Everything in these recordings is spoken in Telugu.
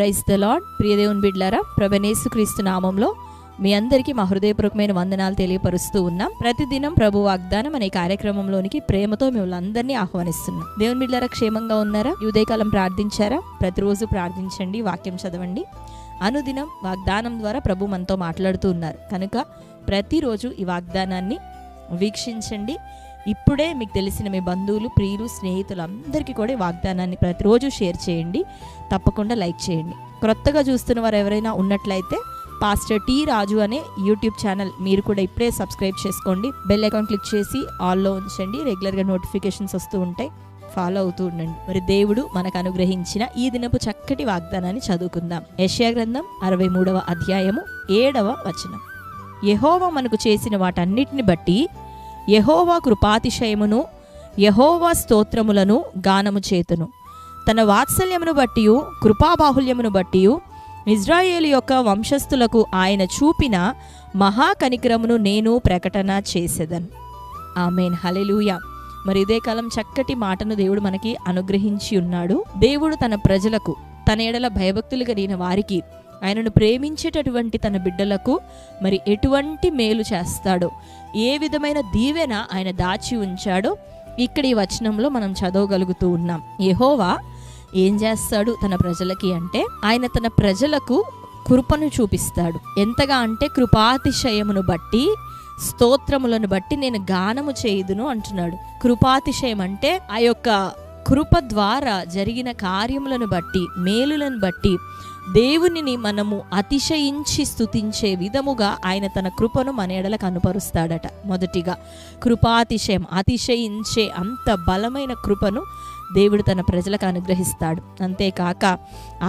Praise the lord. ప్రియ దేవుని బిడ్డలారా, ప్రభువైన యేసుక్రీస్తు నామంలో మీ అందరికీ మా హృదయపూర్వకమైన వందనాలు తెలియపరుస్తూ ఉన్నాం. ప్రతిదినం ప్రభు వాగ్దానం అనే కార్యక్రమంలోనికి ప్రేమతో మిమ్మల్ని అందరినీ ఆహ్వానిస్తున్నాం. దేవుని బిడ్డలారా, క్షేమంగా ఉన్నారా? ఈ ఉదయకాలం ప్రార్థించారా? ప్రతిరోజు ప్రార్థించండి, వాక్యం చదవండి. అనుదినం వాగ్దానం ద్వారా ప్రభు మనతో మాట్లాడుతూ ఉన్నారు కనుక ప్రతిరోజు ఈ వాగ్దానాన్ని వీక్షించండి. ఇప్పుడే మీకు తెలిసిన మీ బంధువులు, ప్రియులు, స్నేహితులు అందరికీ కూడా ఈ వాగ్దానాన్ని ప్రతిరోజు షేర్ చేయండి. తప్పకుండా లైక్ చేయండి. క్రొత్తగా చూస్తున్న వారు ఎవరైనా ఉన్నట్లయితే పాస్టర్ టి రాజు అనే యూట్యూబ్ ఛానల్ మీరు కూడా ఇప్పుడే సబ్స్క్రైబ్ చేసుకోండి. బెల్ ఐకాన్ క్లిక్ చేసి ఆల్లో ఉంచండి. రెగ్యులర్గా నోటిఫికేషన్స్ వస్తూ ఉంటాయి, ఫాలో అవుతూ ఉండండి. మరి దేవుడు మనకు అనుగ్రహించిన ఈ దినపు చక్కటి వాగ్దానాన్ని చదువుకుందాం. యెషయా గ్రంథం 63వ అధ్యాయము 7వ వచనం. యెహోవా మనకు చేసిన వాటన్నిటిని బట్టి యెహోవా కృపాతిశయమును యెహోవా స్తోత్రములను గానము చేతును. తన వాత్సల్యమును బట్టి కృపాబాహుల్యమును బట్టి ఇజ్రాయేలు యొక్క వంశస్థులకు ఆయన చూపిన మహాకనికరమును నేను ప్రకటన చేసేదను. ఆమేన్, హల్లెలూయా. మరి ఇదే కాలం చక్కటి మాటను దేవుడు మనకి అనుగ్రహించి ఉన్నాడు. దేవుడు తన ప్రజలకు, తన ఎడల భయభక్తులు కలిగిన వారికి, ఆయనను ప్రేమించేటటువంటి తన బిడ్డలకు మరి ఎటువంటి మేలు చేస్తాడో, ఏ విధమైన దీవెన ఆయన దాచి ఉంచాడో ఇక్కడ ఈ వచనంలో మనం చదవగలుగుతూ ఉన్నాం. యెహోవా ఏం చేస్తాడు తన ప్రజలకి అంటే, ఆయన తన ప్రజలకు కృపను చూపిస్తాడు. ఎంతగా అంటే కృపాతిశయమును బట్టి, స్తోత్రములను బట్టి నేను గానము చేయుదును అంటున్నాడు. కృపాతిశయం అంటే ఆ యొక్క కృప ద్వారా జరిగిన కార్యములను బట్టి, మేలులను బట్టి దేవునిని మనము అతిశయించి స్తుతించే విధముగా ఆయన తన కృపను మన ఎడల కనుపరుస్తాడట. మొదటిగా కృపాతిశయం, అతిశయించే అంత బలమైన కృపను దేవుడు తన ప్రజలకు అనుగ్రహిస్తాడు. అంతేకాక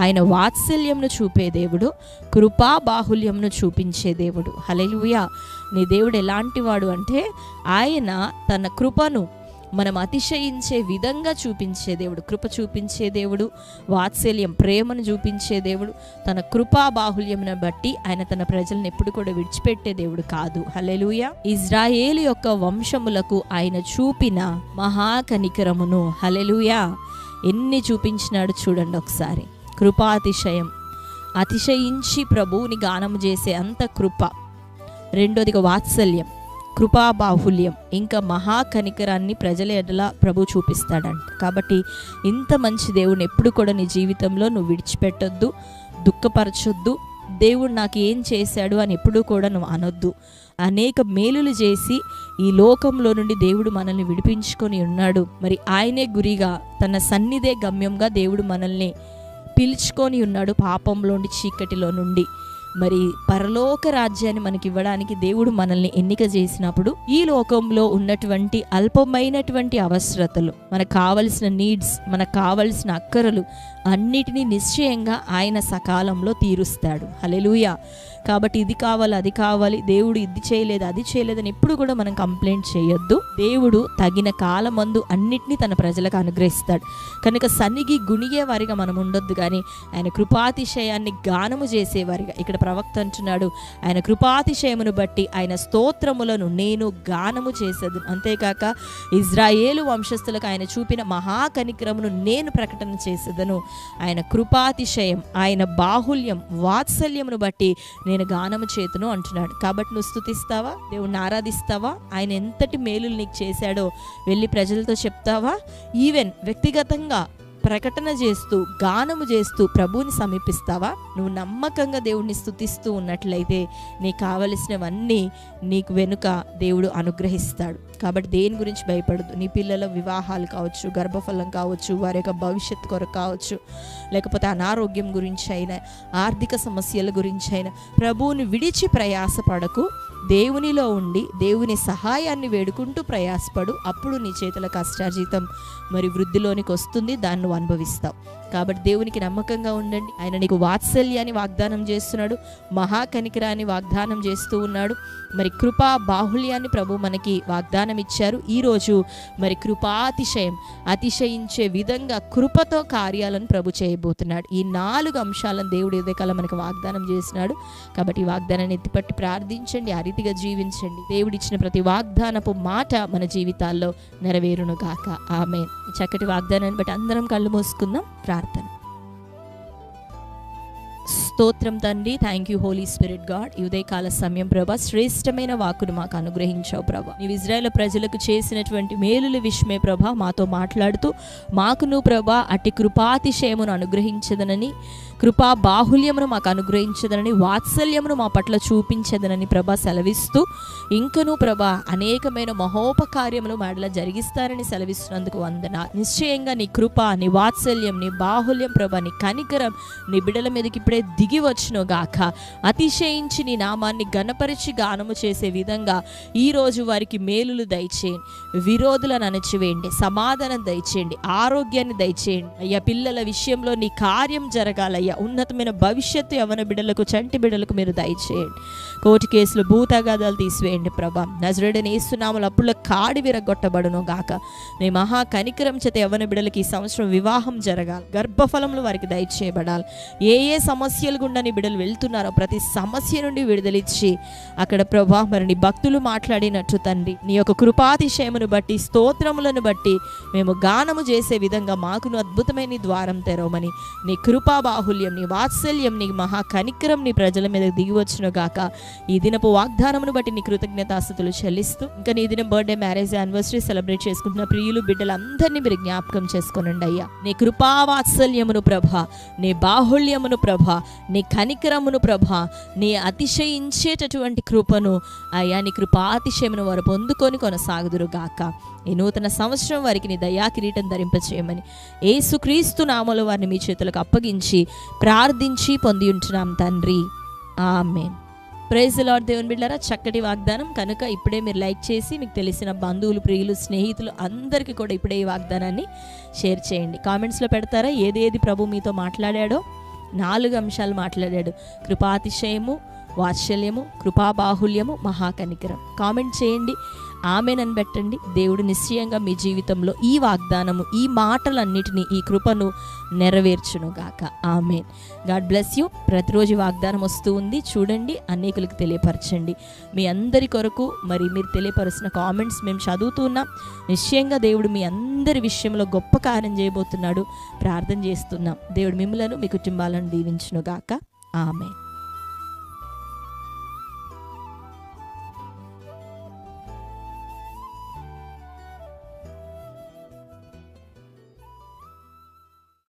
ఆయన వాత్సల్యంను చూపే దేవుడు, కృపా బాహుల్యంను చూపించే దేవుడు. హల్లెలూయా. నీ దేవుడు ఎలాంటి వాడు అంటే, ఆయన తన కృపను మనం అతిశయించే విధంగా చూపించే దేవుడు, కృప చూపించే దేవుడు, వాత్సల్యం, ప్రేమను చూపించే దేవుడు. తన కృపా బాహుల్యమును బట్టి ఆయన తన ప్రజలను ఎప్పుడు కూడా విడిచిపెట్టే దేవుడు కాదు. హల్లెలూయా. ఇజ్రాయేలు యొక్క వంశములకు ఆయన చూపిన మహాకనికరమును, హల్లెలూయా, ఎన్ని చూపించినాడు చూడండి ఒకసారి. కృపాతిశయం, అతిశయించి ప్రభువుని గానము చేసే అంత కృప. రెండోదిగా వాత్సల్యం, కృపాబాహుల్యం, ఇంకా మహాకనికరాన్ని ప్రజల ఎడల ప్రభు చూపిస్తాడంట. కాబట్టి ఇంత మంచి దేవుని ఎప్పుడు కూడా నీ జీవితంలో నువ్వు విడిచిపెట్టొద్దు, దుఃఖపరచొద్దు. దేవుడు నాకు ఏం చేశాడు అని ఎప్పుడూ కూడా నువ్వు అనొద్దు. అనేక మేలులు చేసి ఈ లోకంలో నుండి దేవుడు మనల్ని విడిపించుకొని ఉన్నాడు. మరి ఆయనే గురిగా, తన సన్నిధే గమ్యంగా దేవుడు మనల్ని పిలుచుకొని ఉన్నాడు పాపంలోని, చీకటిలో నుండి. మరి పరలోక రాజ్యాన్ని మనకి ఇవ్వడానికి దేవుడు మనల్ని ఎన్నిక చేసినప్పుడు ఈ లోకంలో ఉన్నటువంటి అల్పమైనటువంటి అవసరతలు, మనకు కావలసిన నీడ్స్, మనకు కావలసిన అక్కరలు అన్నిటినీ నిశ్చయంగా ఆయన సకాలంలో తీరుస్తాడు. హల్లెలూయా. కాబట్టి ఇది కావాలి, అది కావాలి, దేవుడు ఇది చేయలేదు, అది చేయలేదని ఎప్పుడు కూడా మనం కంప్లైంట్ చేయొద్దు. దేవుడు తగిన కాలమందు అన్నిటినీ తన ప్రజలకు అనుగ్రహిస్తాడు. కనుక సన్నిగి గుణిగే వారిగా మనం ఉండొద్దు, కానీ ఆయన కృపాతిశయాన్ని గానము చేసేవారిగా. ఇక్కడ ప్రవక్త అంటున్నాడు, ఆయన కృపాతిశయమును బట్టి ఆయన స్తోత్రములను నేను గానము చేసేది. అంతేకాక ఇజ్రాయేలు వంశస్థులకు ఆయన చూపిన మహాకనికరమును నేను ప్రకటన చేసేదను. ఆయన కృపాతిశయం, ఆయన బాహుల్యం, వాత్సల్యమును బట్టి నేను గానము చేతును అంటున్నాడు. కాబట్టి నువ్వు స్తుతిస్తావా? దేవుణ్ణి ఆరాధిస్తావా? ఆయన ఎంతటి మేలులు నీకు చేశాడో వెళ్ళి ప్రజలతో చెప్తావా? ఈవెన్ వ్యక్తిగతంగా ప్రకటన చేస్తూ, గానము చేస్తూ ప్రభువుని సమీపిస్తావా? నువ్వు నమ్మకంగా దేవుడిని స్తుతిస్తూ ఉన్నట్లయితే నీకు కావలసినవన్నీ నీకు వెనుక దేవుడు అనుగ్రహిస్తాడు. కాబట్టి దేని గురించి భయపడదు. నీ పిల్లల వివాహాలు కావచ్చు, గర్భఫలం కావచ్చు, వారి యొక్క భవిష్యత్తు కొరకు కావచ్చు, లేకపోతే అనారోగ్యం గురించి అయినా, ఆర్థిక సమస్యల గురించి అయినా ప్రభువుని విడిచి ప్రయాసపడకు. దేవునిలో ఉండి దేవుని సహాయాన్ని వేడుకుంటూ ప్రయాసపడు. అప్పుడు నీ చేతుల కష్టార్జితం మరి వృద్ధిలోనికి వస్తుంది, దాన్ని నువ్వు అనుభవిస్తావు. కాబట్టి దేవునికి నమ్మకంగా ఉండండి. ఆయన నీకు వాత్సల్యాన్ని వాగ్దానం చేస్తున్నాడు, మహాకనికరాన్ని వాగ్దానం చేస్తూ ఉన్నాడు. మరి కృపా బాహుల్యాన్ని ప్రభు మనకి వాగ్దానం ఇచ్చారు. ఈరోజు మరి కృపాతిశయం, అతిశయించే విధంగా కృపతో కార్యాలను ప్రభు చేయబోతున్నాడు. ఈ 4 అంశాలను దేవుడు ఉదయకాలం మనకు వాగ్దానం చేసినాడు. కాబట్టి ఈ వాగ్దానాన్ని ఎత్తిపట్టి ప్రార్థించండి, ఆ రీతిగా జీవించండి. దేవుడిచ్చిన ప్రతి వాగ్దానపు మాట మన జీవితాల్లో నెరవేరును గాక. ఆమేన్. చక్కటి వాగ్దానాన్ని బట్టి అందరం కళ్ళు మూసుకుందాం. ప్రార్థన. స్తోత్రం తండ్రి. Thank you holy spirit God. ఈ ఉదయకాల సమయం ప్రభా శ్రేష్టమైన వాక్కును మాకు అనుగ్రహించావు ప్రభా. నీవు ఇజ్రాయేల్ ప్రజలకు చేసినటువంటి మేలుల విషయమే ప్రభా మాతో మాట్లాడుతూ మాకును ప్రభా అట్టి కృపాతిశయమును అనుగ్రహించదనని, కృపా బాహుల్యమును మాకు అనుగ్రహించదనని, వాత్సల్యమును మా పట్ల చూపించదనని ప్రభా సెలవిస్తూ, ఇంకనూ ప్రభా అనేకమైన మహోపకార్యములు మాడల జరిగిస్తారని సెలవిస్తున్నందుకు వందనాలు. నిశ్చయంగా నీ కృప, నీ వాత్సల్యం, నీ బాహుల్యం ప్రభా, నీ కనికరం నీ బిడ్డల మీదకి ఇప్పుడే దిగి వచ్చును గాక. అతిశయించి నీ నామాన్ని గణపరిచి గానము చేసే విధంగా ఈరోజు వారికి మేలులు దయచేయండి, విరోధులను అణచివేయండి, సమాధానం దయచేయండి, ఆరోగ్యాన్ని దయచేయండి అయ్యా. పిల్లల విషయంలో నీ కార్యం జరగాలయ్యా. ఉన్నతమైన భవిష్యత్తు యవ్వన బిడ్డలకు, చంటి బిడ్డలకు మీరు దయచేయండి. కోర్టు కేసులు, భూతగాదాలు తీసివేయండి ప్రభా. నజరేయుడైన యేసు నామములో అప్పుల కాడి విరగొట్టబడును గాక. నీ మహా కనికరం చేత యవ్వన బిడ్డలకి ఈ సంవత్సరం వివాహం జరగాలి, గర్భఫలములు వారికి దయచేయబడాలి. ఏ ఏ సమస్యలు గుండా నీ బిడ్డలు వెళ్తున్నారో ప్రతి సమస్య నుండి విడుదలిచ్చి అక్కడ ప్రభా మరి నీ భక్తులు మాట్లాడినట్టు తండ్రి నీ యొక్క కృపాతిశయమును బట్టి, స్తోత్రములను బట్టి మేము గానము చేసే విధంగా మాకును అద్భుతమైన ద్వారం తెరవమని, నీ కృపా బాహుల్యం, నీ వాత్సల్యం, నీ మహా కనికరం నీ ప్రజల మీద దిగి వచ్చును గాక. ఈ దినపు వాగ్దానమును బట్టి నీ కృతజ్ఞతాస్తుతులు చెల్లిస్తూ, ఇంకా నీ దినం బర్త్డే, మ్యారేజ్, యానివర్సరీ సెలబ్రేట్ చేసుకుంటున్న ప్రియులు బిడ్డలందరినీ మీరు జ్ఞాపకం చేసుకోనండి అయ్యా. నీ కృపా వాత్సల్యమును ప్రభా, నీ బాహుల్యమును ప్రభా, నీ కనికరమును ప్రభా, నీ అతిశయించేటటువంటి కృపను అయ్యా, నీ కృపాతిశయమును వారు పొందుకొని కొనసాగుదురు గాక. ఈ నూతన సంవత్సరం వారికి నీ దయా కిరీటం ధరింపచేయమని యేసుక్రీస్తు నామములో వారిని మీ చేతులకు అప్పగించి ప్రార్థించి పొంది ఉంటున్నాం తండ్రి, ఆమేన్. Praise the lord. దేవుని బిడ్డలారా, చక్కటి వాగ్దానం కనుక ఇప్పుడే మీరు లైక్ చేసి మీకు తెలిసిన బంధువులు, ప్రియులు, స్నేహితులు అందరికీ కూడా ఇప్పుడే ఈ వాగ్దానాన్ని షేర్ చేయండి. కామెంట్స్లో పెడతారా ఏదేది ప్రభు మీతో మాట్లాడాడో? 4 అంశాలు మాట్లాడాడు: కృపాతిశయము, వాత్సల్యము, కృపాబాహుల్యము, మహాకనికరం. కామెంట్ చేయండి, ఆమేనని పెట్టండి. దేవుడు నిశ్చయంగా మీ జీవితంలో ఈ వాగ్దానము, ఈ మాటలన్నిటినీ, ఈ కృపను నెరవేర్చును గాక. ఆమేన్. God bless you. ప్రతిరోజు వాగ్దానం వస్తూ ఉంది, చూడండి, అనేకులకు తెలియపరచండి. మీ అందరి కొరకు మరి మీరు తెలియపరుస్తున్న కామెంట్స్ మేము చదువుతున్నాం. నిశ్చయంగా దేవుడు మీ అందరి విషయంలో గొప్ప కార్యం చేయబోతున్నాడు. ప్రార్థన చేస్తున్నాం. దేవుడు మిమ్మలను, మీ కుటుంబాలను దీవించును గాక. ఆమేన్.